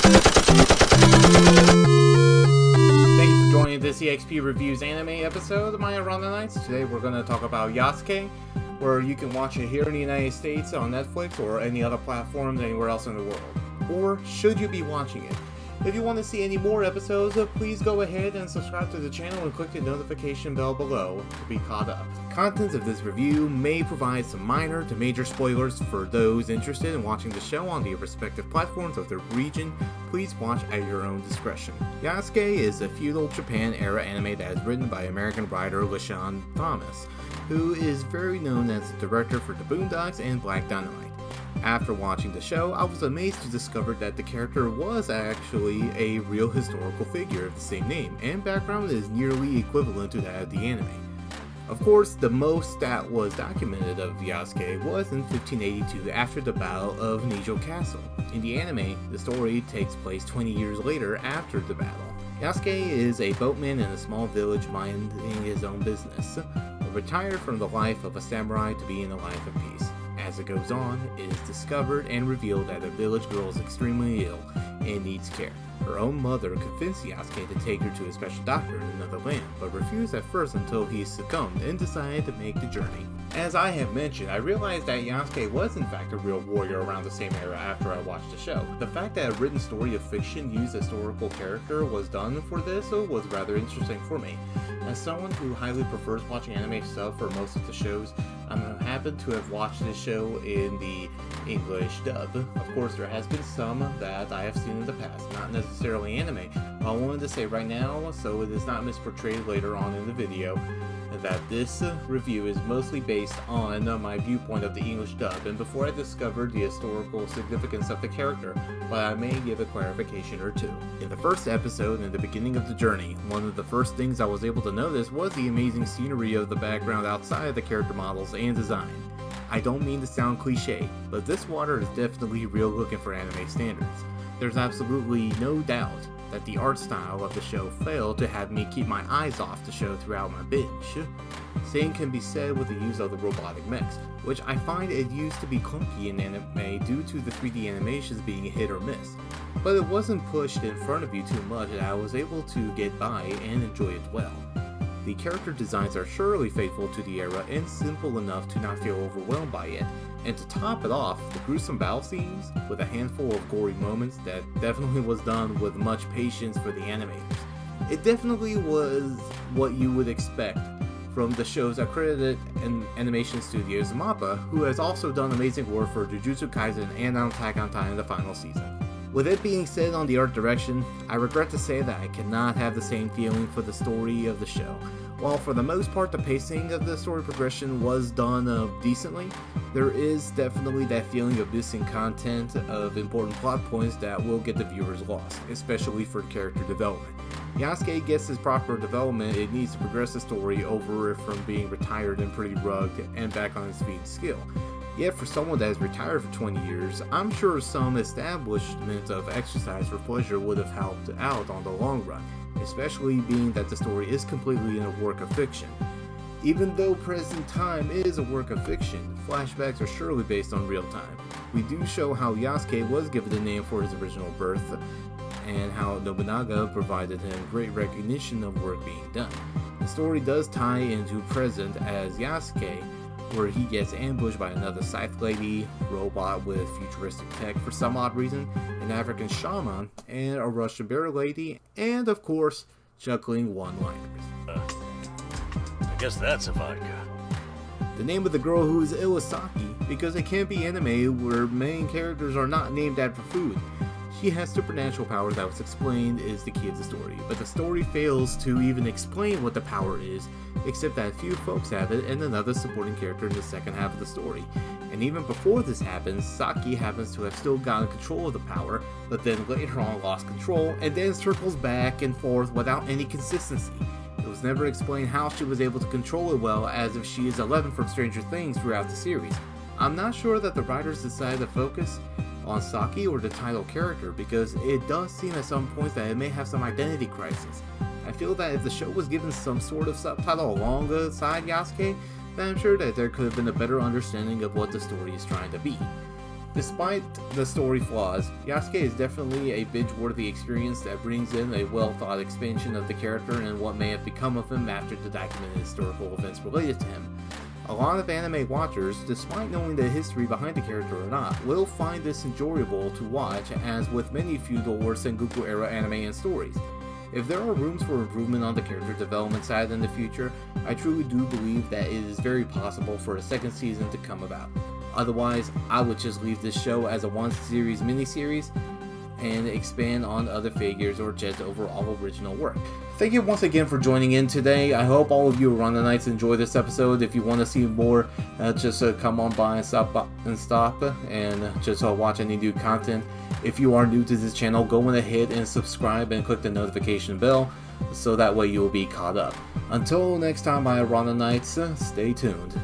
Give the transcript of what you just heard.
Thanks for joining this EXP Reviews anime episode of my Around the Nights. Today we're going to talk about Yasuke, where you can watch it here in the United States on Netflix or any other platforms anywhere else in the world. Or should you be watching it? If you want to see any more episodes, please go ahead and subscribe to the channel and click the notification bell below to be caught up. Contents of this review may provide some minor to major spoilers for those interested in watching the show on the respective platforms of their region. Please watch at your own discretion. Yasuke is a feudal Japan era anime that is written by American writer LaShawn Thomas, who is very known as the director for The Boondocks and Black Dynamite. After watching the show, I was amazed to discover that the character was actually a real historical figure of the same name, and background is nearly equivalent to that of the anime. Of course, the most that was documented of Yasuke was in 1582 after the Battle of Nijo Castle. In the anime, the story takes place 20 years later after the battle. Yasuke is a boatman in a small village minding his own business, retired from the life of a samurai to be in a life of peace. As it goes on, it is discovered and revealed that a village girl is extremely ill and needs care. Her own mother convinced Yasuke to take her to a special doctor in another land, but refused at first until he succumbed and decided to make the journey. As I have mentioned, I realized that Yasuke was in fact a real warrior around the same era after I watched the show. The fact that a written story of fiction used a historical character was done for this was rather interesting for me. As someone who highly prefers watching anime stuff for most of the shows, I'm happy to have watched this show in the English dub. Of course, there has been some that I have seen in the past, not necessarily anime. I wanted to say right now, so it is not misportrayed later on in the video, that this review is mostly based on my viewpoint of the English dub, and before I discovered the historical significance of the character, but I may give a clarification or two. In the first episode, in the beginning of the journey, one of the first things I was able to notice was the amazing scenery of the background outside of the character models and design. I don't mean to sound cliche, but this water is definitely real looking for anime standards. There's absolutely no doubt that the art style of the show failed to have me keep my eyes off the show throughout my binge. Same can be said with the use of the robotic mechs, which I find it used to be clunky in anime due to the 3D animations being hit or miss, but it wasn't pushed in front of you too much and I was able to get by and enjoy it well. The character designs are surely faithful to the era and simple enough to not feel overwhelmed by it, and to top it off, the gruesome battle scenes with a handful of gory moments that definitely was done with much patience for the animators. It definitely was what you would expect from the show's accredited animation studios MAPPA, who has also done amazing work for Jujutsu Kaisen and Attack on Titan the final season. With it being said on the art direction, I regret to say that I cannot have the same feeling for the story of the show. While for the most part the pacing of the story progression was done decently, there is definitely that feeling of missing content of important plot points that will get the viewers lost, especially for character development. Yasuke gets his proper development, it needs to progress the story over from being retired and pretty rugged and back on his feet and skill. Yet for someone that has retired for 20 years, I'm sure some establishment of exercise for pleasure would have helped out on the long run, especially being that the story is completely in a work of fiction. Even though present time is a work of fiction, flashbacks are surely based on real time. We do show how Yasuke was given a name for his original birth, and how Nobunaga provided him great recognition of work being done. The story does tie into present as Yasuke, where he gets ambushed by another scythe lady, robot with futuristic tech for some odd reason, an African shaman, and a Russian bear lady, and of course, chuckling one-liners. I guess that's a vodka. The name of the girl who is ill is Saki, because it can't be anime where main characters are not named after food. She has supernatural powers that was explained is the key of the story, but the story fails to even explain what the power is, except that a few folks have it and another supporting character in the second half of the story. And even before this happens, Saki happens to have still gotten control of the power, but then later on lost control, and then circles back and forth without any consistency. It was never explained how she was able to control it well, as if she is Eleven from Stranger Things throughout the series. I'm not sure that the writers decided to focus on Saki or the title character, because it does seem at some points that it may have some identity crisis. I feel that if the show was given some sort of subtitle alongside Yasuke, then I'm sure that there could have been a better understanding of what the story is trying to be. Despite the story flaws, Yasuke is definitely a binge-worthy experience that brings in a well-thought expansion of the character and what may have become of him after the documented historical events related to him. A lot of anime watchers, despite knowing the history behind the character or not, will find this enjoyable to watch, as with many feudal or Sengoku era anime and stories. If there are rooms for improvement on the character development side in the future, I truly do believe that it is very possible for a second season to come about. Otherwise, I would just leave this show as a one-series miniseries and expand on other figures or Jed's overall original work. Thank you once again for joining in today. I hope all of you Randonites enjoy this episode. If you want to see more, just come on by and stop and just watch any new content. If you are new to this channel, go on ahead and subscribe and click the notification bell so that way you will be caught up. Until next time, my Randonites, stay tuned.